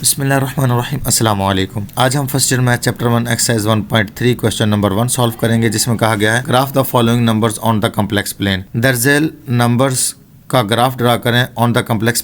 बिस्मिल्लाहिर्रहमानिर्रहीम अस्सलाम वालेकुम। आज हम first year math chapter 1 exercise 1.3 question number 1 solve करेंगे, जिसमें कहा गया है graph the following numbers on the complex plane. दर्जेल नंबर्स का ग्राफ ड्रा करें ऑन द कॉम्प्लेक्स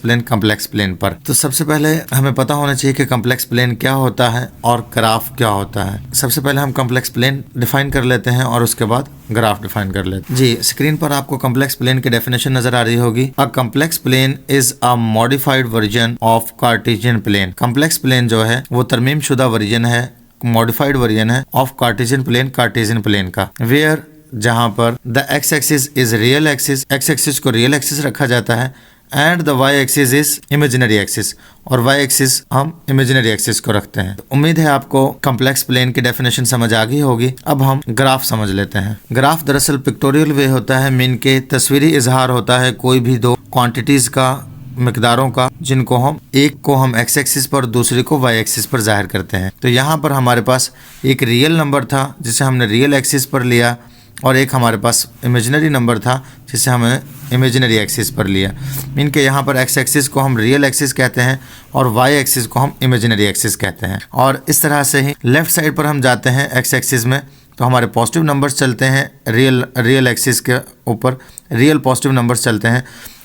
प्लेन पर। तो सबसे पहले हमें पता होना चाहिए कि कॉम्प्लेक्स प्लेन क्या होता है और ग्राफ क्या होता है। सबसे पहले हम कॉम्प्लेक्स प्लेन डिफाइन कर लेते हैं और उसके बाद ग्राफ डिफाइन कर लेते हैं। जी, स्क्रीन पर आपको कॉम्प्लेक्स प्लेन की डेफिनेशन नजर आ रही होगी। A complex plane is a modified version of Cartesian plane. Complex plane जो है वो तरमीम शुदा वर्जन है, मॉडिफाइड वर्जन है ऑफ कार्टेशियन प्लेन का। वेयर जहां पर the x axis is real axis, x axis को रियल एक्सिस रखा जाता है, and the y axis is imaginary axis, और वाई एक्सिस हम इमेजिनरी एक्सिस को रखते हैं। तो उम्मीद है आपको कॉम्प्लेक्स प्लेन की डेफिनेशन समझ आ गई होगी। अब हम ग्राफ समझ लेते हैं। ग्राफ दरअसल पिक्टोरियल वे होता है, मीन के तस्वीरी इजहार होता है कोई भी दो क्वांटिटीज का, मिकदारों का, जिनको हम एक को हम एक्स एक्सिस पर, दूसरे को वाई एक्सिस पर जाहिर करते हैं। तो यहाँ पर हमारे पास एक रियल नंबर था जिसे हमने रियल एक्सिस पर लिया, और एक हमारे पास इमेजिनरी नंबर था जिसे हमें इमेजिनरी एक्सिस पर लिया। इनके यहाँ पर एक्स एक्सिस को हम रियल एक्सिस कहते हैं और वाई एक्सिस को हम इमेजिनरी एक्सिस कहते हैं। और इस तरह से ही लेफ्ट साइड पर हम जाते हैं एक्स एक्सिस में, तो हमारे पॉजिटिव नंबर्स चलते हैं रियल एक्सिस के ऊपर, रियल पॉजिटिव नंबर्स चलते हैं।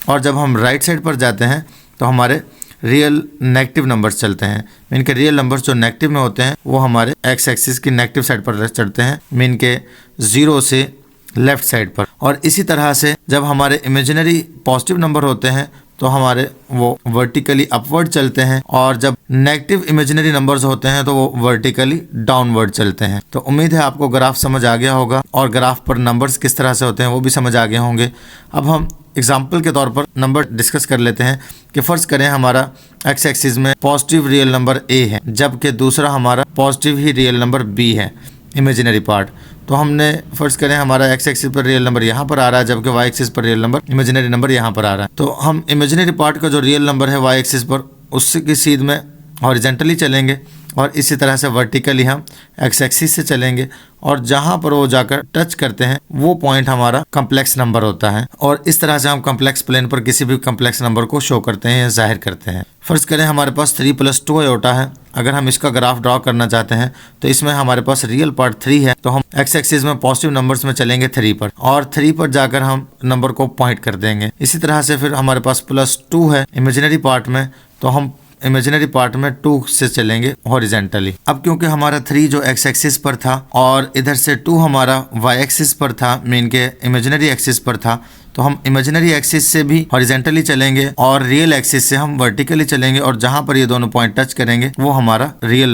और जब हम राइट साइड पर जाते हैं तो हमारे रियल नेगेटिव नंबर्स चलते हैं। मीन के रियल नंबर्स जो नेगेटिव में होते हैं वो हमारे एक्स एक्सिस की नेगेटिव साइड पर चढ़ते हैं, मीन के 0 से लेफ्ट साइड पर। और इसी तरह से जब हमारे इमेजिनरी पॉजिटिव नंबर होते हैं तो हमारे वो वर्टिकली अपवर्ड चलते हैं, और जब नेगेटिव इमेजिनरी नंबर्स होते हैं तो वो वर्टिकली डाउनवर्ड चलते हैं। तो उम्मीद है आपको ग्राफ समझ आ गया होगा और ग्राफ पर नंबर्स किस तरह से होते हैं वो भी समझ आ गए होंगे। अब हम एग्जाम्पल के तौर पर नंबर डिस्कस कर लेते हैं कि फ़र्ज़ करें हमारा एक्स एक्सिस में पॉजिटिव रियल नंबर ए है, जबकि दूसरा हमारा पॉजिटिव ही रियल नंबर बी है, इमेजिनरी पार्ट। तो हमने फ़र्ज़ करें हमारा एक्स एक्सिस पर रियल नंबर यहाँ पर आ रहा है, जबकि वाई एक्सिस पर रियल नंबर, इमेजिनरी नंबर यहाँ पर आ रहा है। तो हम इमेजिनरी पार्ट का जो रियल नंबर है वाई एक्सिस पर, उसकी सीध में हॉरिजेंटली चलेंगे और इसी तरह से वर्टिकली हम एक्स एक्सिस से चलेंगे, और जहां पर वो जाकर टच करते हैं वो पॉइंट हमारा कॉम्प्लेक्स नंबर होता है। और इस तरह से हम कॉम्प्लेक्स प्लेन पर किसी भी कॉम्प्लेक्स नंबर को शो करते हैं या जाहिर करते हैं। फर्ज करें हमारे पास 3 + 2 आयोटा है। अगर हम इसका ग्राफ ड्रॉ करना चाहते हैं तो इसमें हमारे पास रियल पार्ट 3 है, तो हम एक्स एक्सिस में पॉजिटिव नंबर्स में चलेंगे 3 पर, और 3 पर जाकर हम नंबर को पॉइंट कर देंगे। इसी तरह से फिर हमारे पास +2 है इमेजिनरी पार्ट में, तो हम इमेजिनरी पार्ट में 2 से चलेंगे हॉरिजेंटली। अब क्योंकि हमारा 3 जो एक्स एक्सिस पर था और इधर से 2 हमारा वाई एक्सिस पर था, मीन के इमेजिनरी एक्सिस पर था, तो हम इमेजिनरी एक्सिस से भी हॉरिजेंटली चलेंगे और रियल एक्सिस से हम वर्टिकली चलेंगे, और जहां पर ये दोनों पॉइंट टच करेंगे वो हमारा रियल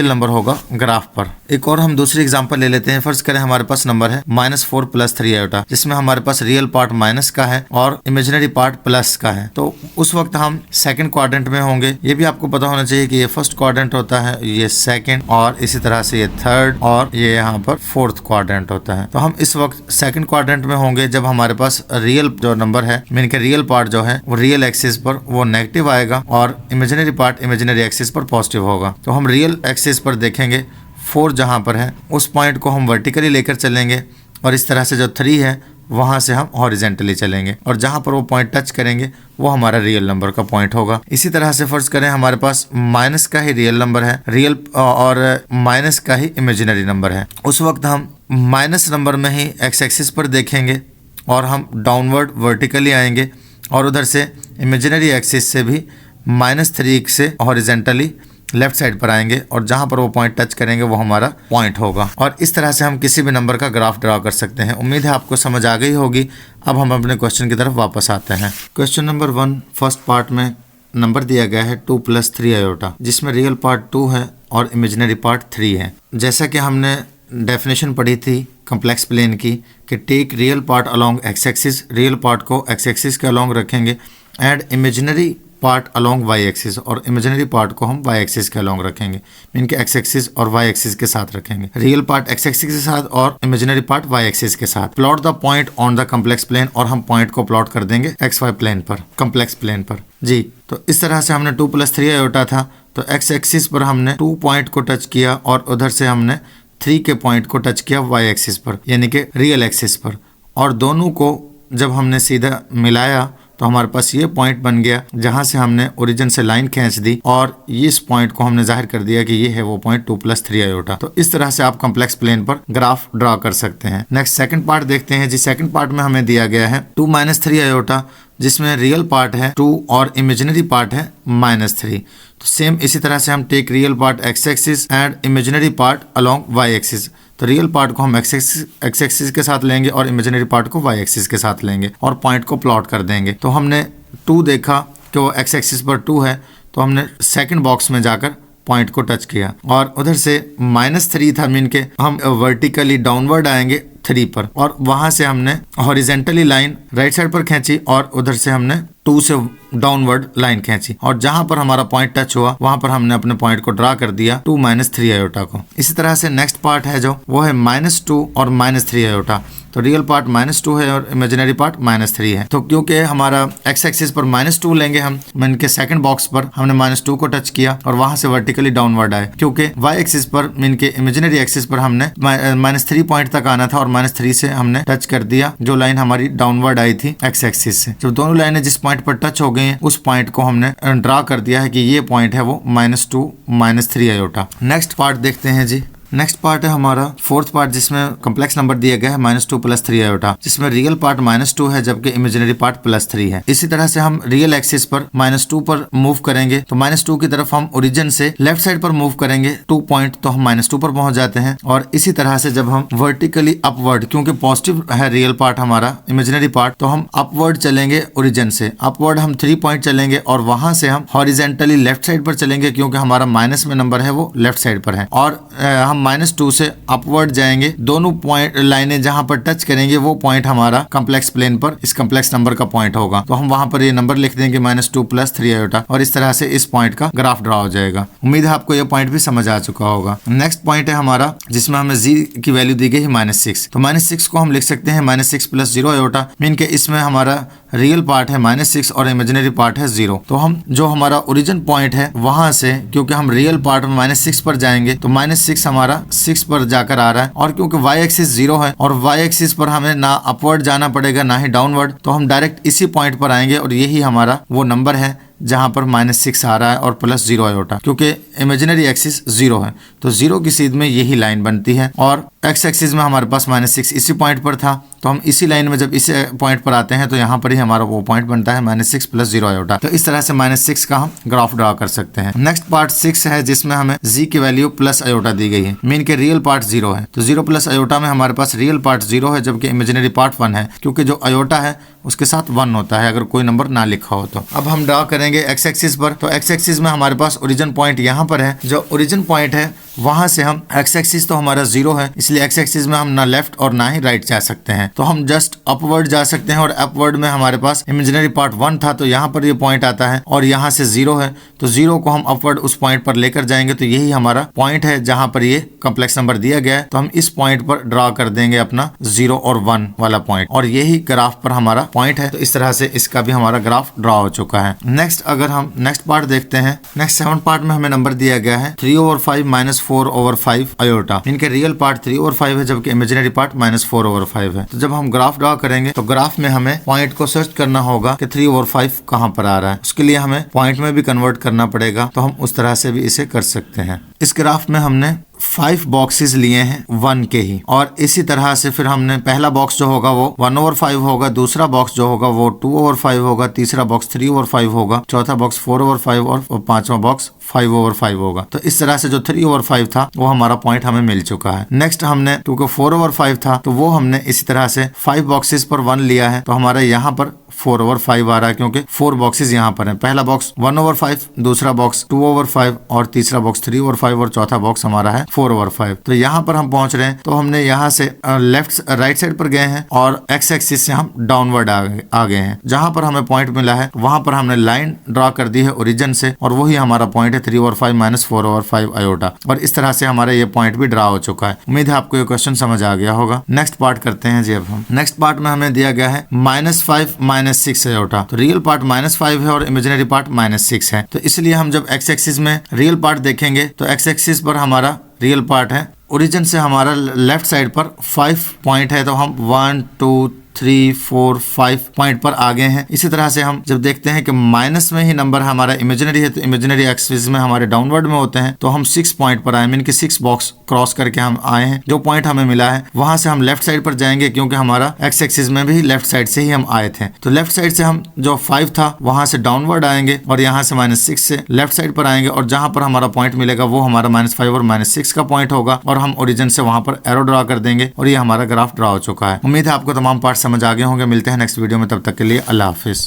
नंबर होगा ग्राफ पर। एक और हम दूसरी एग्जांपल ले लेते हैं। फर्ज करें हमारे पास नंबर है -4 + 3 आयोटा, जिसमें हमारे पास रियल पार्ट माइनस का है और इमेजिनरी पार्ट प्लस का है। तो उस वक्त हम सेकंड क्वाड्रेंट में होंगे। ये भी आपको पता होना चाहिए कि ये फर्स्ट क्वाड्रेंट होता है, ये सेकंड, और इसी तरह से ये थर्ड, और ये यहाँ पर फोर्थ क्वाड्रेंट होता है। तो हम इस वक्त सेकंड क्वाड्रेंट में होंगे जब हमारे पास रियल जो नंबर है, मीन के रियल पार्ट जो है वो रियल एक्सिस पर वो नेगेटिव आएगा और इमेजिनरी पार्ट इमेजिनरी एक्सिस पर पॉजिटिव होगा। तो हम रियल एक्सिस पर देखेंगे 4 जहां पर है उस पॉइंट को हम वर्टिकली लेकर चलेंगे, और इस तरह से जो 3 है वहां से हम हॉरिजेंटली चलेंगे, और जहां पर वो पॉइंट टच करेंगे वो हमारा रियल नंबर का पॉइंट होगा। इसी तरह से फर्ज करें हमारे पास माइनस का ही रियल नंबर है, रियल और माइनस का ही इमेजिनरी नंबर है। उस वक्त हम माइनस नंबर में ही एक्स एक्सिस पर देखेंगे और हम डाउनवर्ड वर्टिकली आएंगे, और उधर से इमेजिनरी एक्सिस से भी -3 से हॉरिजेंटली लेफ्ट साइड पर आएंगे, और जहां पर वो पॉइंट टच करेंगे वो हमारा पॉइंट होगा। और इस तरह से हम किसी भी नंबर का ग्राफ ड्रा कर सकते हैं। उम्मीद है आपको समझ आ गई होगी। अब हम अपने क्वेश्चन की तरफ वापस आते हैं। क्वेश्चन नंबर 1 फर्स्ट पार्ट में नंबर दिया गया है 2 + 3 आयोटा, जिसमें रियल पार्ट 2 है और इमेजिनरी पार्ट 3 है। जैसा कि हमने डेफिनेशन पढ़ी थी कॉम्प्लेक्स प्लेन की कि take real part along x axis, real part को एक्स एक्सिस के अलोंग रखेंगे, and imaginary part along y axis, और इमेजिनरी पार्ट को हम वाई एक्सिस के अलोंग रखेंगे, इनके एक्स एक्सिस और वाई एक्सिस के साथ रखेंगे। रियल पार्ट एक्स एक्सिस के साथ और इमेजिनरी पार्ट वाई एक्सिस के साथ। Plot the point on the complex plane, और हम पॉइंट को प्लॉट कर देंगे एक्स वाई प्लेन पर, कॉम्प्लेक्स प्लेन पर। जी, तो इस तरह से हमने 2 + 3 आयोटा था, तो एक्स एक्सिस पर हमने 2 पॉइंट को टच किया और उधर से हमने 3 के पॉइंट को टच किया वाई एक्सिस पर, यानी कि रियल एक्सिस पर, और दोनों को जब हमने सीधा मिलाया तो हमारे पास ये पॉइंट बन गया जहां से हमने ओरिजिन से लाइन खींच दी और इस पॉइंट को हमने जाहिर कर दिया कि ये है वो पॉइंट 2 + 3 आयोटा। तो इस तरह से आप कॉम्प्लेक्स प्लेन पर ग्राफ ड्रॉ कर सकते हैं। नेक्स्ट सेकंड पार्ट देखते हैं जी। सेकंड पार्ट में हमें दिया गया है 2 - 3 आयोटा, जिसमें रियल पार्ट है 2 और इमेजिनरी पार्ट है -3। तो सेम इसी तरह से हम take real part x axis and imaginary part along y axis. तो रियल पार्ट को हम x एक्सिस के साथ लेंगे और इमेजिनरी पार्ट को y एक्सिस के साथ लेंगे और पॉइंट को प्लॉट कर देंगे। तो हमने 2 देखा कि वो x एक्सिस पर 2 है, तो हमने सेकंड बॉक्स में जाकर पॉइंट को टच किया और उधर से -3 था, मीन के हम वर्टिकली डाउनवर्ड आएंगे 3 पर और वहां से हमने हॉरिजेंटली लाइन राइट साइड पर खींची और उधर से हमने 2 से डाउनवर्ड लाइन खींची और जहां पर हमारा पॉइंट टच हुआ वहां पर हमने अपने पॉइंट को ड्रा कर दिया 2 - 3 आयोटा को। इसी तरह से नेक्स्ट पार्ट है जो वो है -2 और -3 आयोटा। तो रियल पार्ट -2 है और इमेजिनरी पार्ट -3 है। तो क्योंकि हमारा x एक्सिस पर -2 लेंगे हम, इनके सेकंड बॉक्स पर हमने -2 को टच किया और वहां से वर्टिकली डाउनवर्ड आए। क्योंकि y एक्सिस पर इनके इमेजिनरी एक्सिस पर हमने -3 पॉइंट तक आना था और -3 से हमने टच कर दिया जो लाइन हमारी डाउनवर्ड आई थी x एक्सिस से। जब दोनों लाइनें जिस पॉइंट पर टच हो गई हैं उस पॉइंट को हमने ड्रा कर दिया है कि ये पॉइंट है वो -2 - 3 आयोटा। नेक्स्ट पार्ट देखते हैं जी। नेक्स्ट पार्ट है हमारा फोर्थ पार्ट, जिसमें कॉम्प्लेक्स नंबर दिया गया है -2 + 3 आयोटा, जिसमें रियल पार्ट -2 है जबकि इमेजिनरी पार्ट +3 है। इसी तरह से हम रियल एक्सिस पर -2 पर मूव करेंगे तो -2 की तरफ हम ओरिजिन से लेफ्ट साइड पर मूव करेंगे 2 पॉइंट, तो हम -2 पर पहुंच जाते हैं। और इसी तरह से जब हम वर्टिकली अपवर्ड, क्योंकि पॉजिटिव है रियल पार्ट हमारा इमेजिनरी पार्ट, तो हम अपवर्ड चलेंगे ओरिजिन से। अपवर्ड हम 3 पॉइंट चलेंगे और वहां से हम हॉरिजेंटली लेफ्ट साइड पर चलेंगे क्योंकि हमारा माइनस में नंबर है वो लेफ्ट साइड पर है। और हम -2 से अपवर्ड जाएंगे, दोनों पॉइंट लाइनें जहां पर टच करेंगे वो पॉइंट हमारा कॉम्प्लेक्स प्लेन पर इस कॉम्प्लेक्स नंबर का पॉइंट होगा। तो हम वहां पर ये नंबर लिख देंगे -2 + 3 आयोटा और इस तरह से इस पॉइंट का ग्राफ ड्रा हो जाएगा। उम्मीद है आपको ये पॉइंट भी समझ आ चुका होगा। नेक्स्ट पॉइंट है हमारा जिसमें हमें z की वैल्यू दी गई है -6। तो -6 को हम लिख सकते हैं -6 + 0 आयोटा, मीन के इसमें हमारा रियल पार्ट है -6 और इमेजिनरी पार्ट है 0। तो हम जो हमारा ओरिजिन पॉइंट है वहां से, क्योंकि हम रियल पार्ट में -6 पर जाएंगे तो -6 हमारा 6 पर जाकर आ रहा है और क्योंकि y एक्सिस 0 है और y एक्सिस पर हमें ना अपवर्ड जाना पड़ेगा ना ही डाउनवर्ड, तो हम डायरेक्ट इसी पॉइंट पर आएंगे और यही हमारा वो नंबर है जहां पर -6 आ रहा है और +0 आयोटा, क्योंकि इमेजिनरी एक्सिस 0 है तो 0 की सीध में यही लाइन बनती है। और x एक्सिस में हमारे पास -6 इसी पॉइंट पर था, तो हम इसी लाइन में जब इस पॉइंट पर आते हैं तो यहाँ पर ही हमारा वो पॉइंट बनता है -6 + 0 आयोटा। तो इस तरह से -6 का हम ग्राफ ड्रा कर सकते हैं। नेक्स्ट पार्ट 6 है जिसमें हमें z की वैल्यू प्लस आयोटा दी गई है, मीन के रियल पार्ट 0 है। तो 0 + आयोटा में हमारे पास रियल पार्ट 0 है जबकि इमेजिनरी पार्ट 1 है, क्योंकि जो आयोटा है उसके साथ 1 होता है अगर कोई नंबर ना लिखा हो। तो अब हम ड्रा करेंगे x एक्सिस पर। तो x एक्सिस में हमारे पास ओरिजिन पॉइंट यहाँ पर है, जो ओरिजिन पॉइंट है वहां से हम x एक्सिस तो हमारा 0 है, इसलिए x एक्सिस में हम ना लेफ्ट और ना ही राइट जा सकते हैं, तो हम जस्ट अपवर्ड जा सकते हैं। और अपवर्ड में हमारे पास इमेजिनरी पार्ट 1 था तो यहाँ पर ये पॉइंट आता है और यहाँ से 0 है, तो 0 को हम अपवर्ड उस पॉइंट पर लेकर जाएंगे तो यही हमारा पॉइंट है जहां पर ये कॉम्प्लेक्स नंबर दिया गया है। तो हम इस पॉइंट पर ड्रा कर देंगे अपना 0 और 1 वाला पॉइंट और यही ग्राफ पर हमारा पॉइंट है। तो इस तरह से इसका भी हमारा ग्राफ ड्रा हो चुका है। नेक्स्ट अगर हम नेक्स्ट पार्ट देखते हैं, नेक्स्ट 7 पार्ट में हमें नंबर दिया गया है 3/5 - 4/5 आयोटा। इनके रियल पार्ट 3/5 है जबकि इमेजिनरी पार्ट -4/5 है। तो जब हम ग्राफ ड्रा करेंगे तो ग्राफ में हमें पॉइंट को सर्च करना होगा कि 3/5 कहां पर आ रहा है। उसके लिए हमें पॉइंट में भी कन्वर्ट करना पड़ेगा, तो हम उस तरह से भी इसे कर सकते हैं। इस ग्राफ में हमने 5 बॉक्सेस लिए हैं 1 के ही, और इसी तरह से फिर हमने पहला बॉक्स जो होगा वो 1/5 होगा, दूसरा बॉक्स जो होगा वो 2/5 होगा, तीसरा बॉक्स 3/5 होगा, चौथा बॉक्स 4/5 और पांचवा बॉक्स 5/5 होगा। तो इस तरह से जो 3/5 था वो हमारा पॉइंट हमें मिल चुका है। नेक्स्ट हमने क्योंकि 4/5 था तो वो हमने इसी तरह से 5 बॉक्सेस पर 1 लिया है, तो हमारा यहाँ पर 4/5 आ रहा है क्योंकि 4 बॉक्सेस यहाँ पर हैं। पहला बॉक्स 1/5, दूसरा बॉक्स 2/5 और तीसरा बॉक्स 3/5 और चौथा बॉक्स हमारा है 4/5। तो यहाँ पर हम पहुंच रहे हैं, तो हमने यहाँ से राइट साइड पर गए हैं और x एक्सिस से हम डाउनवर्ड आ गए हैं। जहां पर हमें पॉइंट मिला है वहां पर हमने लाइन ड्रा कर दी है ओरिजिन से और वही हमारा पॉइंट है 3/5 - 4/5 आयोटा। और इस तरह से हमारा ये पॉइंट भी ड्रा हो चुका है। उम्मीद है आपको ये क्वेश्चन समझ आ गया होगा। नेक्स्ट पार्ट करते हैं जी। अब हम नेक्स्ट पार्ट में हमें दिया गया है -5 - 6 आयोटा। तो रियल पार्ट -5 है और इमेजिनरी पार्ट -6 है। तो इसलिए हम जब x एक्सिस में रियल पार्ट देखेंगे तो x एक्सिस पर हमारा रियल पार्ट है, ओरिजिन से हमारा लेफ्ट साइड पर 5 पॉइंट है, तो हम 1 2 3, 4, 5 पॉइंट पर आ गए हैं। इसी तरह से हम जब देखते हैं कि माइनस में ही नंबर हमारा इमेजिनरी है तो इमेजिनरी एक्सिस में हमारे डाउनवर्ड में होते हैं, तो हम 6 पॉइंट पर आए, मीन कि 6 बॉक्स क्रॉस करके हम आए हैं। जो पॉइंट हमें मिला है वहां से हम लेफ्ट साइड पर जाएंगे, क्योंकि हमारा एक्स एक्सिस में भी लेफ्ट साइड से ही हम आए थे। तो लेफ्ट साइड से हम जो 5 था वहां से डाउनवर्ड आएंगे और यहाँ से -6 से लेफ्ट साइड पर आएंगे और जहां पर हमारा पॉइंट मिलेगा वो हमारा -5 और -6 का पॉइंट होगा और हम ओरिजिन से वहां पर एरो ड्रा कर देंगे और ये हमारा ग्राफ ड्रा हो चुका है। उम्मीद है आपको तमाम पार्ट समझ आ गए होंगे। मिलते हैं नेक्स्ट वीडियो में, तब तक के लिए अल्लाह हाफिज।